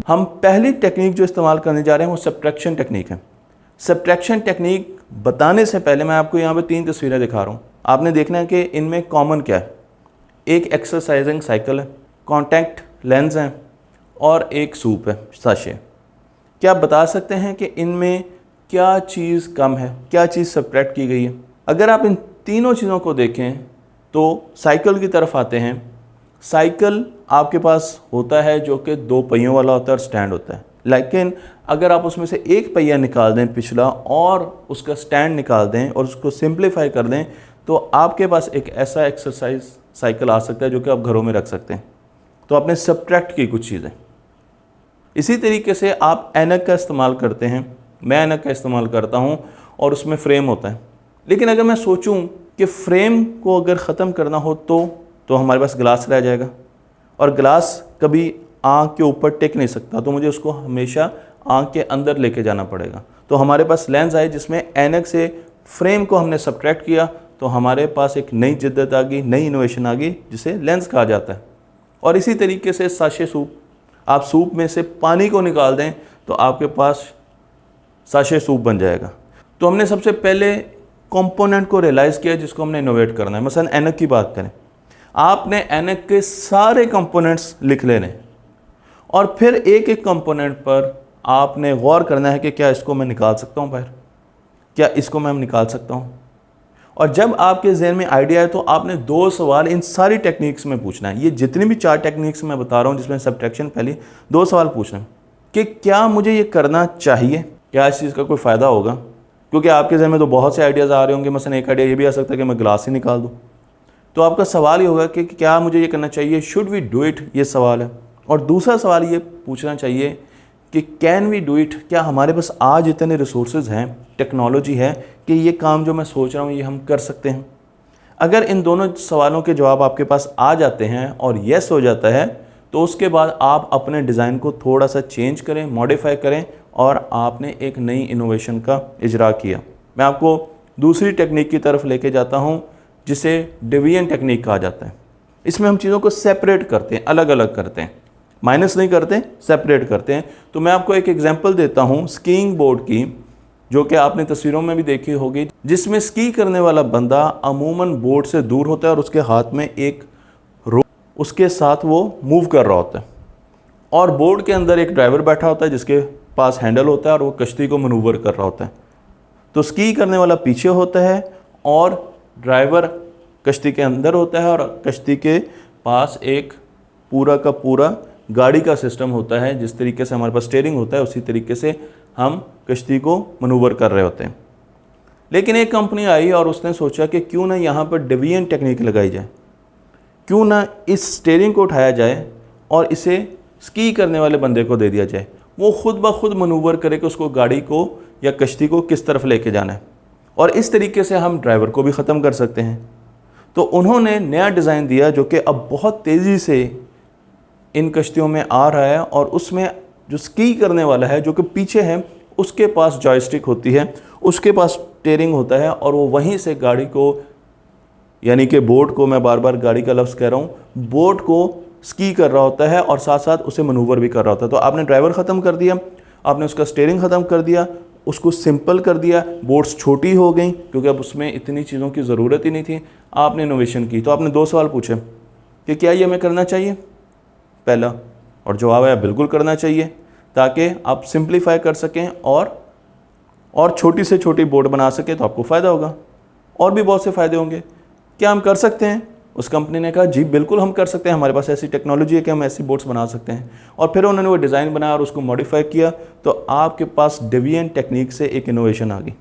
हम पहली टेक्निक जो इस्तेमाल करने जा रहे हैं वो सब्ट्रैक्शन टेक्निक है। सब्ट्रैक्शन टेक्निक बताने से पहले मैं आपको यहाँ पे 3 तस्वीरें दिखा रहा हूँ। आपने देखना है कि इनमें कॉमन क्या है। एक एक्सरसाइजिंग साइकिल है, कॉन्टैक्ट लेंस हैं और एक सूप है, साशे। क्या आप बता सकते हैं कि इनमें क्या चीज़ कम है, क्या चीज़ सब्ट्रैक्ट की गई है? अगर आप इन तीनों चीज़ों को देखें तो साइकिल की तरफ आते हैं। साइकिल आपके पास होता है जो कि 2 पहियों वाला होता है और स्टैंड होता है, लेकिन अगर आप उसमें से एक पहिया निकाल दें पिछला और उसका स्टैंड निकाल दें और उसको सिंप्लीफाई कर दें तो आपके पास एक ऐसा एक्सरसाइज साइकिल आ सकता है जो कि आप घरों में रख सकते हैं। तो आपने सब्ट्रैक्ट की कुछ चीज़ें। इसी तरीके से आप ऐनक का इस्तेमाल करते हैं, मैं ऐनक का इस्तेमाल करता हूँ और उसमें फ्रेम होता है। लेकिन अगर मैं सोचूं कि फ्रेम को अगर ख़त्म करना हो तो हमारे पास ग्लास रह जाएगा और ग्लास कभी आँख के ऊपर टिक नहीं सकता, तो मुझे उसको हमेशा आँख के अंदर लेके जाना पड़ेगा। तो हमारे पास लेंस आए जिसमें ऐनक से फ्रेम को हमने सब्ट्रैक्ट किया, तो हमारे पास एक नई जिद्दत आ गई, नई इनोवेशन आ गई जिसे लेंस कहा जाता है। और इसी तरीके से साशे सूप, आप सूप में से पानी को निकाल दें तो आपके पास साशे सूप बन जाएगा। तो हमने सबसे पहले कंपोनेंट को रियलाइज़ किया जिसको हमने इनोवेट करना है। मसलन ऐनक की बात करें, आपने ऐनक के सारे कंपोनेंट्स लिख लेने और फिर एक एक कंपोनेंट पर आपने गौर करना है कि क्या इसको मैं निकाल सकता हूँ बाहर, क्या इसको मैं निकाल सकता हूँ। और जब आपके जहन में आइडिया है तो आपने 2 सवाल इन सारी टेक्निक्स में पूछना है। ये जितनी भी 4 टेक्निक्स मैं बता रहा हूँ जिसमें सब्ट्रैक्शन, पहले 2 सवाल पूछना है कि क्या मुझे ये करना चाहिए, क्या इस चीज़ का कोई फ़ायदा होगा। क्योंकि आपके जहन में तो बहुत से आइडियाज़ आ रहे होंगे। मसलन एक आइडिया ये भी आ सकता है कि मैं ग्लास ही निकाल दूँ। तो आपका सवाल ये होगा कि क्या मुझे ये करना चाहिए, शुड वी डू इट, ये सवाल है। और दूसरा सवाल ये पूछना चाहिए कि कैन वी डू इट, क्या हमारे पास आज इतने रिसोर्सेज हैं, टेक्नोलॉजी है कि ये काम जो मैं सोच रहा हूँ ये हम कर सकते हैं। अगर इन दोनों सवालों के जवाब आपके पास आ जाते हैं और येस हो जाता है तो उसके बाद आप अपने डिज़ाइन को थोड़ा सा चेंज करें, मॉडिफाई करें और आपने एक नई इनोवेशन का इजरा किया। मैं आपको दूसरी टेक्निक की तरफ लेके जाता हूँ जिसे डिवीजन टेक्निक कहा जाता है। इसमें हम चीज़ों को सेपरेट करते हैं, अलग अलग करते हैं, माइनस नहीं करते, सेपरेट करते हैं। तो मैं आपको एक एग्जांपल देता हूँ स्कीइंग बोर्ड की, जो कि आपने तस्वीरों में भी देखी होगी, जिसमें स्की करने वाला बंदा अमूमन बोर्ड से दूर होता है और उसके हाथ में एक रोप, उसके साथ वो मूव कर रहा होता है और बोर्ड के अंदर एक ड्राइवर बैठा होता है जिसके पास हैंडल होता है और वो कश्ती को मनूवर कर रहा होता है। तो स्की करने वाला पीछे होता है और ड्राइवर कश्ती के अंदर होता है और कश्ती के पास एक पूरा का पूरा गाड़ी का सिस्टम होता है। जिस तरीके से हमारे पास स्टीयरिंग होता है उसी तरीके से हम कश्ती को मनूवर कर रहे होते हैं। लेकिन एक कंपनी आई और उसने सोचा कि क्यों ना यहाँ पर डिवीजन टेक्निक लगाई जाए, क्यों ना इस स्टीयरिंग को उठाया जाए और इसे स्की करने वाले बंदे को दे दिया जाए, वो खुद ब खुद मनूवर करे कि उसको गाड़ी को या कश्ती को किस तरफ लेके जाना है और इस तरीके से हम ड्राइवर को भी ख़त्म कर सकते हैं। तो उन्होंने नया डिज़ाइन दिया जो कि अब बहुत तेज़ी से इन कश्तियों में आ रहा है और उसमें जो स्की करने वाला है जो कि पीछे है उसके पास जॉयस्टिक होती है, उसके पास स्टीयरिंग होता है और वो वहीं से गाड़ी को, यानी कि बोट को, मैं बार बार गाड़ी का लफ्ज़ कह रहा हूँ, बोट को स्की कर रहा होता है और साथ साथ उसे मनूवर भी कर रहा होता है। तो आपने ड्राइवर ख़त्म कर दिया, आपने उसका स्टीयरिंग ख़त्म कर दिया, उसको सिंपल कर दिया, बोट्स छोटी हो गई क्योंकि अब उसमें इतनी चीज़ों की ज़रूरत ही नहीं थी। आपने इनोवेशन की। तो आपने 2 सवाल पूछे कि क्या ये हमें करना चाहिए, पहला, और जवाब है बिल्कुल करना चाहिए, ताकि आप सिंप्लीफाई कर सकें और छोटी से छोटी बोट बना सकें तो आपको फ़ायदा होगा और भी बहुत से फ़ायदे होंगे। क्या हम कर सकते हैं? उस कंपनी ने कहा जी बिल्कुल हम कर सकते हैं, हमारे पास ऐसी टेक्नोलॉजी है कि हम ऐसी बोट्स बना सकते हैं। और फिर उन्होंने वो डिज़ाइन बनाया और उसको मॉडिफाई किया तो आपके पास डिवीजन टेक्निक से एक इनोवेशन आ गई।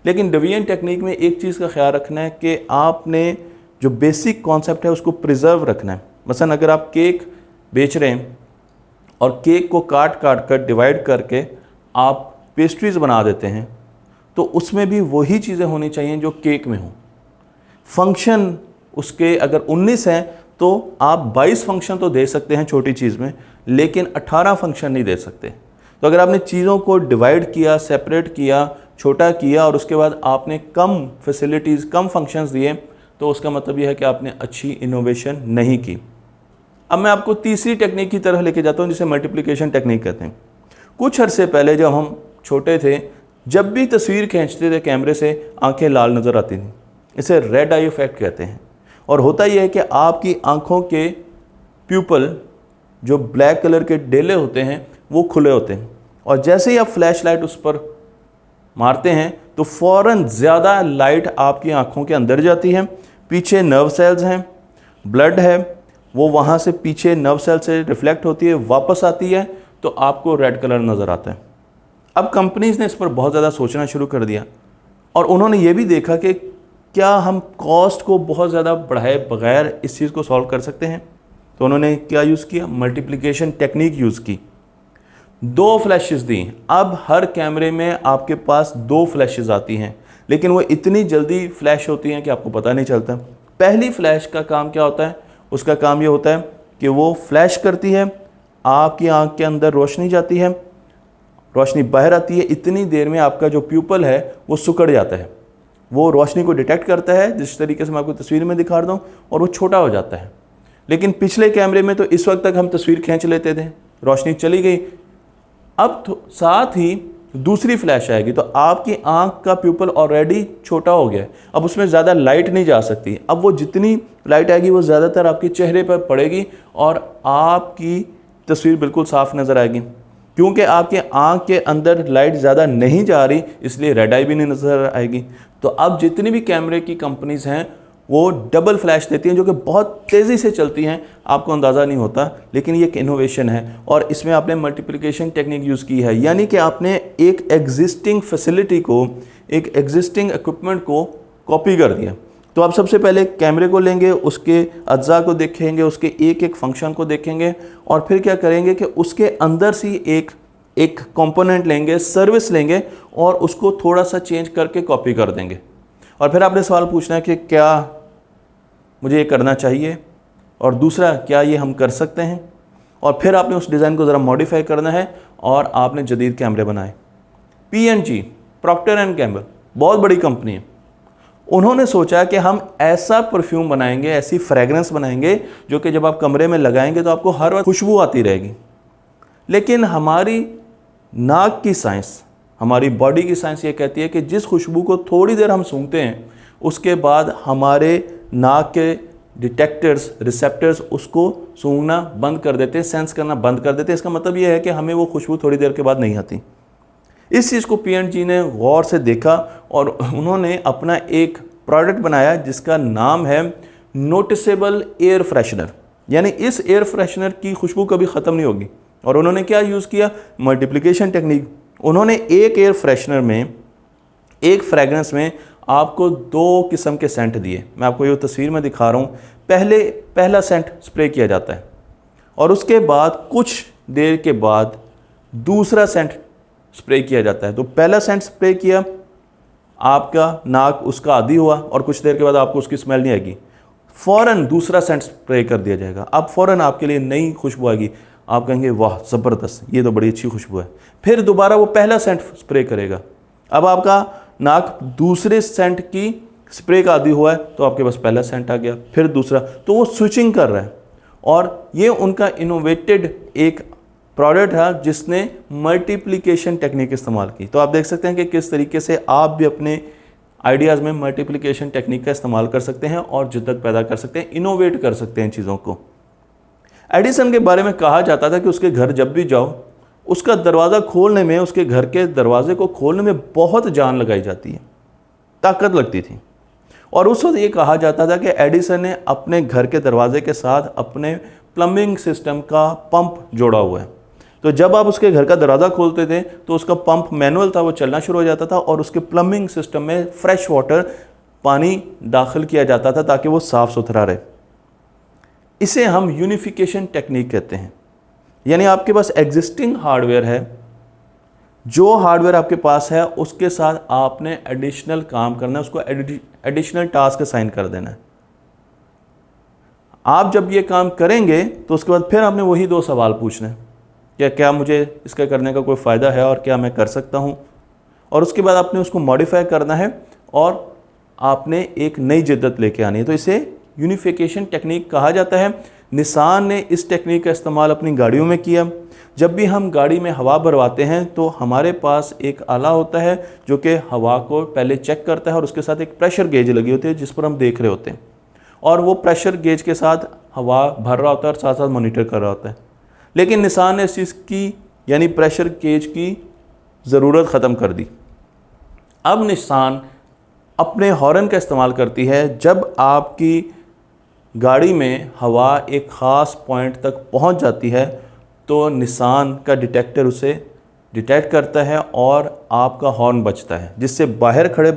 लेकिन डिवीजन टेक्निक में एक चीज़ का ख्याल रखना है कि आपने जो बेसिक कॉन्सेप्ट है उसको प्रिजर्व रखना है। मसलन अगर आप केक बेच रहे हैं और केक को काट काट कर डिवाइड करके आप पेस्ट्रीज़ बना देते हैं तो उसमें भी वही चीज़ें होनी चाहिए जो केक में हों। फंक्शन उसके अगर 19 हैं तो आप 22 फंक्शन तो दे सकते हैं छोटी चीज़ में, लेकिन 18 फंक्शन नहीं दे सकते। तो अगर आपने चीज़ों को डिवाइड किया, सेपरेट किया, छोटा किया और उसके बाद आपने कम फैसिलिटीज़, कम फंक्शंस दिए तो उसका मतलब यह है कि आपने अच्छी इनोवेशन नहीं की। अब मैं आपको तीसरी टेक्निक की तरफ लेके जाता हूँ जिसे मल्टीप्लिकेशन टेक्निक कहते हैं। कुछ अरसे पहले जब हम छोटे थे, जब भी तस्वीर खींचते थे कैमरे से, आंखें लाल नज़र आती थी। इसे रेड आई इफेक्ट कहते हैं। और होता यह है कि आपकी आंखों के प्यूपल, जो ब्लैक कलर के डेले होते हैं, वो खुले होते हैं, और जैसे ही आप फ्लैश लाइट उस पर मारते हैं तो फ़ौरन ज़्यादा लाइट आपकी आंखों के अंदर जाती है। पीछे नर्व सेल्स हैं, ब्लड है, वो वहाँ से पीछे नर्व सेल से रिफ्लेक्ट होती है, वापस आती है, तो आपको रेड कलर नज़र आता है। अब कंपनीज़ ने इस पर बहुत ज़्यादा सोचना शुरू कर दिया, और उन्होंने ये भी देखा कि क्या हम कॉस्ट को बहुत ज़्यादा बढ़ाए बगैर इस चीज़ को सॉल्व कर सकते हैं। तो उन्होंने क्या यूज़ किया? मल्टीप्लिकेशन टेक्निक यूज़ की। 2 फ्लैशेस दी। अब हर कैमरे में आपके पास 2 फ्लैशेस आती हैं, लेकिन वो इतनी जल्दी फ्लैश होती हैं कि आपको पता नहीं चलता। पहली फ्लैश का काम क्या होता है? उसका काम ये होता है कि वो फ्लैश करती है, आपकी आंख के अंदर रोशनी जाती है, रोशनी बाहर आती है, इतनी देर में आपका जो प्यूपल है वो सिकुड़ जाता है। वो रोशनी को डिटेक्ट करता है, जिस तरीके से मैं आपको तस्वीर में दिखा रहा हूँ, और वो छोटा हो जाता है। लेकिन पिछले कैमरे में तो इस वक्त तक हम तस्वीर खींच लेते थे, रोशनी चली गई, अब तो साथ ही दूसरी फ्लैश आएगी तो आपकी आंख का प्यूपल ऑलरेडी छोटा हो गया है, अब उसमें ज़्यादा लाइट नहीं जा सकती। अब वो जितनी लाइट आएगी वो ज़्यादातर आपके चेहरे पर पड़ेगी और आपकी तस्वीर बिल्कुल साफ़ नज़र आएगी। क्योंकि आपके आंख के अंदर लाइट ज़्यादा नहीं जा रही, इसलिए रेड आई भी नहीं नज़र आएगी। तो अब जितनी भी कैमरे की कंपनीज़ हैं वो डबल फ्लैश देती हैं, जो कि बहुत तेज़ी से चलती हैं, आपको अंदाज़ा नहीं होता, लेकिन ये एक इनोवेशन है। और इसमें आपने मल्टीप्लिकेशन टेक्निक यूज़ की है, यानी कि आपने एक एग्जिस्टिंग फैसिलिटी को, एक एग्जिस्टिंग इक्विपमेंट को कॉपी कर दिया। तो आप सबसे पहले कैमरे को लेंगे, उसके अज्जा को देखेंगे, उसके एक एक फंक्शन को देखेंगे, और फिर क्या करेंगे कि उसके अंदर से एक कंपोनेंट लेंगे, सर्विस लेंगे, और उसको थोड़ा सा चेंज करके कॉपी कर देंगे। और फिर आपने सवाल पूछना है कि क्या मुझे ये करना चाहिए, और दूसरा क्या ये हम कर सकते हैं, और फिर आपने उस डिज़ाइन को ज़रा मॉडिफाई करना है और आपने जदीद कैमरे बनाए। P&G, प्रॉक्टर एंड गैम्बल, बहुत बड़ी कंपनी है। उन्होंने सोचा कि हम ऐसा परफ्यूम बनाएंगे, ऐसी फ्रेगरेंस बनाएंगे जो कि जब आप कमरे में लगाएंगे तो आपको हर वक्त खुशबू आती रहेगी। लेकिन हमारी नाक की साइंस, हमारी बॉडी की साइंस ये कहती है कि जिस खुशबू को थोड़ी देर हम सूंघते हैं, उसके बाद हमारे नाक के डिटेक्टर्स, रिसेप्टर्स उसको सूंघना बंद कर देते हैं, सेंस करना बंद कर देते हैं। इसका मतलब ये है कि हमें वो खुशबू थोड़ी देर के बाद नहीं आती। इस चीज़ को P&G ने गौर से देखा और उन्होंने अपना एक प्रोडक्ट बनाया जिसका नाम है नोटिसेबल एयर फ्रेशनर, यानी इस एयर फ्रेशनर की खुशबू कभी ख़त्म नहीं होगी। और उन्होंने क्या यूज़ किया? Multiplication technique. उन्होंने एक एयर फ्रेशनर में, एक फ्रेगरेंस में आपको 2 किस्म के सेंट दिए। मैं आपको ये तस्वीर में दिखा रहा हूँ। पहला सेंट स्प्रे किया जाता है, और उसके बाद कुछ देर के बाद दूसरा सेंट स्प्रे किया जाता है। तो पहला सेंट स्प्रे किया, आपका नाक उसका आदी हुआ, और कुछ देर के बाद आपको उसकी स्मेल नहीं आएगी। फ़ौरन दूसरा सेंट स्प्रे कर दिया जाएगा, अब फ़ौरन आपके लिए नई खुशबू आएगी। आप कहेंगे वाह ज़बरदस्त, ये तो बड़ी अच्छी खुशबू है। फिर दोबारा वो पहला सेंट स्प्रे करेगा, अब आपका नाक दूसरे सेंट की स्प्रे का आदी हुआ है, तो आपके पास पहला सेंट आ गया, फिर दूसरा। तो वो स्विचिंग कर रहा है, और ये उनका इनोवेटेड एक प्रोडक्ट है जिसने मल्टीप्लिकेशन टेक्निक इस्तेमाल की। तो आप देख सकते हैं कि किस तरीके से आप भी अपने आइडियाज़ में मल्टीप्लिकेशन टेक्निक का इस्तेमाल कर सकते हैं और जिद्दत पैदा कर सकते हैं, इनोवेट कर सकते हैं चीज़ों को। एडिसन के बारे में कहा जाता था कि उसके घर जब भी जाओ, उसका दरवाज़ा खोलने में, उसके घर के दरवाजे को खोलने में बहुत जान लगाई जाती है, ताकत लगती थी। और उस वक्त ये कहा जाता था कि एडिसन ने अपने घर के दरवाजे के साथ अपने प्लम्बिंग सिस्टम का पंप जोड़ा हुआ है। तो जब आप उसके घर का दरवाज़ा खोलते थे तो उसका पंप मैनुअल था, वो चलना शुरू हो जाता था, और उसके प्लम्बिंग सिस्टम में फ्रेश वाटर, पानी दाखिल किया जाता था ताकि वो साफ़ सुथरा रहे। इसे हम यूनिफिकेशन टेक्निक कहते हैं। यानी आपके पास एग्जिस्टिंग हार्डवेयर है, जो हार्डवेयर आपके पास है उसके साथ आपने एडिशनल काम करना है, उसको एडिशनल टास्क असाइन कर देना है। आप जब ये काम करेंगे तो उसके बाद फिर आपने वही 2 सवाल पूछने हैं कि क्या मुझे इसका करने का कोई फ़ायदा है और क्या मैं कर सकता हूँ, और उसके बाद आपने उसको मॉडिफाई करना है और आपने एक नई जिद्दत लेके आनी है। तो इसे यूनिफिकेशन टेक्निक कहा जाता है, निसान ने इस टेक्निक का इस्तेमाल अपनी गाड़ियों में किया। जब भी हम गाड़ी में हवा भरवाते हैं तो हमारे पास एक आला होता है जो कि हवा को पहले चेक करता है और उसके साथ एक प्रेशर गेज लगी होती है जिस पर हम देख रहे होते हैं, और वो प्रेशर गेज के साथ हवा भर रहा होता है और साथ साथ मॉनिटर कर रहा होता है। लेकिन निसान ने इस चीज़ की यानी प्रेशर गेज की ज़रूरत ख़त्म कर दी। अब निसान अपने हॉर्न का इस्तेमाल करती है। जब आपकी गाड़ी में हवा एक ख़ास पॉइंट तक पहुंच जाती है तो निसान का डिटेक्टर उसे डिटेक्ट करता है और आपका हॉर्न बजता है, जिससे बाहर खड़े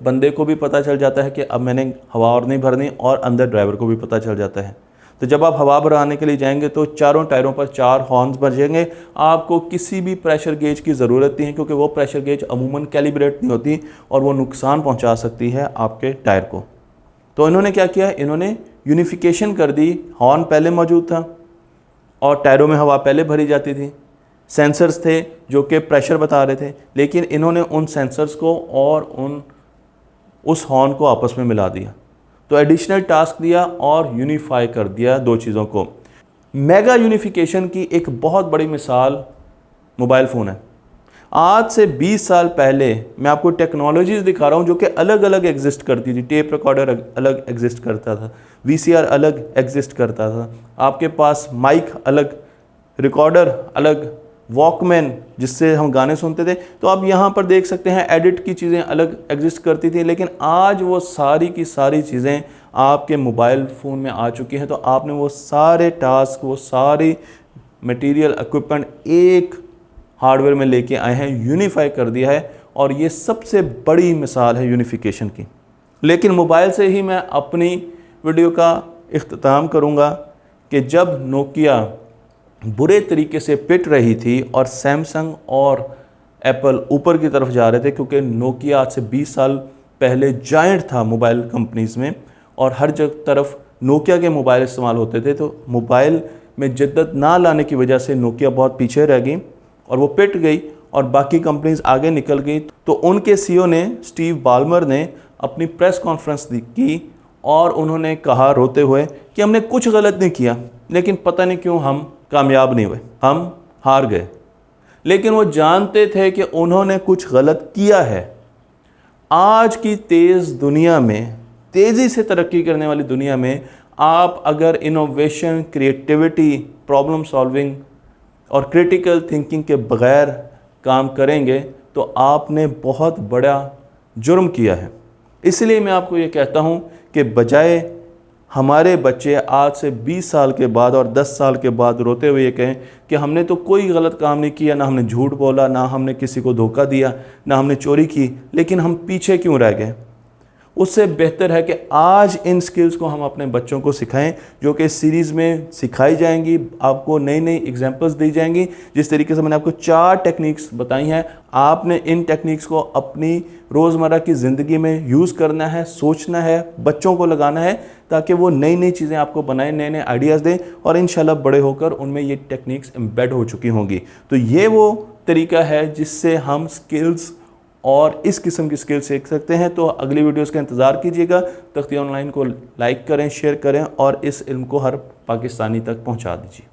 बंदे को भी पता चल जाता है कि अब मैंने हवा और नहीं भरनी, और अंदर ड्राइवर को भी पता चल जाता है। तो जब आप हवा भराने के लिए जाएंगे तो चारों टायरों पर 4 हॉर्न्स बजेंगे। आपको किसी भी प्रेशर गेज की ज़रूरत नहीं है, क्योंकि वो प्रेशर गेज अमूमन कैलिब्रेट नहीं होती और वो नुकसान पहुंचा सकती है आपके टायर को। तो इन्होंने क्या किया, इन्होंने यूनिफिकेशन कर दी। हॉर्न पहले मौजूद था और टायरों में हवा पहले भरी जाती थी। सेंसर्स थे जो कि प्रेशर बता रहे थे, लेकिन इन्होंने उन सेंसर्स को और उस हॉर्न को आपस में मिला दिया। तो एडिशनल टास्क दिया और यूनिफाई कर दिया दो चीज़ों को। मेगा यूनिफिकेशन की एक बहुत बड़ी मिसाल मोबाइल फ़ोन है। आज से 20 साल पहले मैं आपको टेक्नोलॉजीज़ दिखा रहा हूँ जो कि अलग अलग एग्जिस्ट करती थी। टेप रिकॉर्डर अलग एग्जिस्ट करता था, VCR अलग एग्जिस्ट करता था, आपके पास माइक अलग, रिकॉर्डर अलग, वॉकमैन जिससे हम गाने सुनते थे। तो आप यहाँ पर देख सकते हैं एडिट की चीज़ें अलग एग्जिस्ट करती थी, लेकिन आज वो सारी की सारी चीज़ें आपके मोबाइल फ़ोन में आ चुकी हैं। तो आपने वो सारे टास्क, वो सारी मटेरियल इक्विपमेंट एक हार्डवेयर में लेके आए हैं, यूनिफाई कर दिया है, और ये सबसे बड़ी मिसाल है यूनिफिकेशन की। लेकिन मोबाइल से ही मैं अपनी वीडियो का इख्तिताम करूँगा कि जब नोकिया बुरे तरीके से पिट रही थी और सैमसंग और एप्पल ऊपर की तरफ जा रहे थे, क्योंकि नोकिया आज से 20 साल पहले जायंट था मोबाइल कंपनीज़ में और हर जगह तरफ नोकिया के मोबाइल इस्तेमाल होते थे। तो मोबाइल में जिद्दत ना लाने की वजह से नोकिया बहुत पीछे रह गई और वो पिट गई और बाकी कंपनीज आगे निकल गई। तो उनके CEO ने, स्टीव बाल्मर ने अपनी प्रेस कॉन्फ्रेंस की और उन्होंने कहा रोते हुए कि हमने कुछ गलत नहीं किया, लेकिन पता नहीं क्यों हम कामयाब नहीं हुए, हम हार गए। लेकिन वो जानते थे कि उन्होंने कुछ गलत किया है। आज की तेज़ दुनिया में, तेज़ी से तरक्की करने वाली दुनिया में, आप अगर इनोवेशन, क्रिएटिविटी, प्रॉब्लम सॉल्विंग और क्रिटिकल थिंकिंग के बग़ैर काम करेंगे तो आपने बहुत बड़ा जुर्म किया है। इसलिए मैं आपको ये कहता हूँ कि बजाय हमारे बच्चे आज से 20 साल के बाद और 10 साल के बाद रोते हुए ये कहें कि हमने तो कोई गलत काम नहीं किया, ना हमने झूठ बोला, ना हमने किसी को धोखा दिया, ना हमने चोरी की, लेकिन हम पीछे क्यों रह गए, उससे बेहतर है कि आज इन स्किल्स को हम अपने बच्चों को सिखाएं, जो कि इस सीरीज़ में सिखाई जाएंगी। आपको नई नई एग्जांपल्स दी जाएंगी। जिस तरीके से मैंने आपको 4 टेक्निक्स बताई हैं, आपने इन टेक्निक्स को अपनी रोज़मर्रा की ज़िंदगी में यूज़ करना है, सोचना है, बच्चों को लगाना है, ताकि वो नई नई चीज़ें आपको बनाएं, नए नए आइडियाज़ दें और इंशाल्लाह बड़े होकर उनमें ये टेक्निक्स एम्बेड हो चुकी होंगी। तो ये वो तरीका है जिससे हम स्किल्स और इस किस्म की स्किल सीख सकते हैं। तो अगली वीडियोस का इंतज़ार कीजिएगा। तख्ती ऑनलाइन को लाइक करें, शेयर करें और इस इल्म को हर पाकिस्तानी तक पहुंचा दीजिए।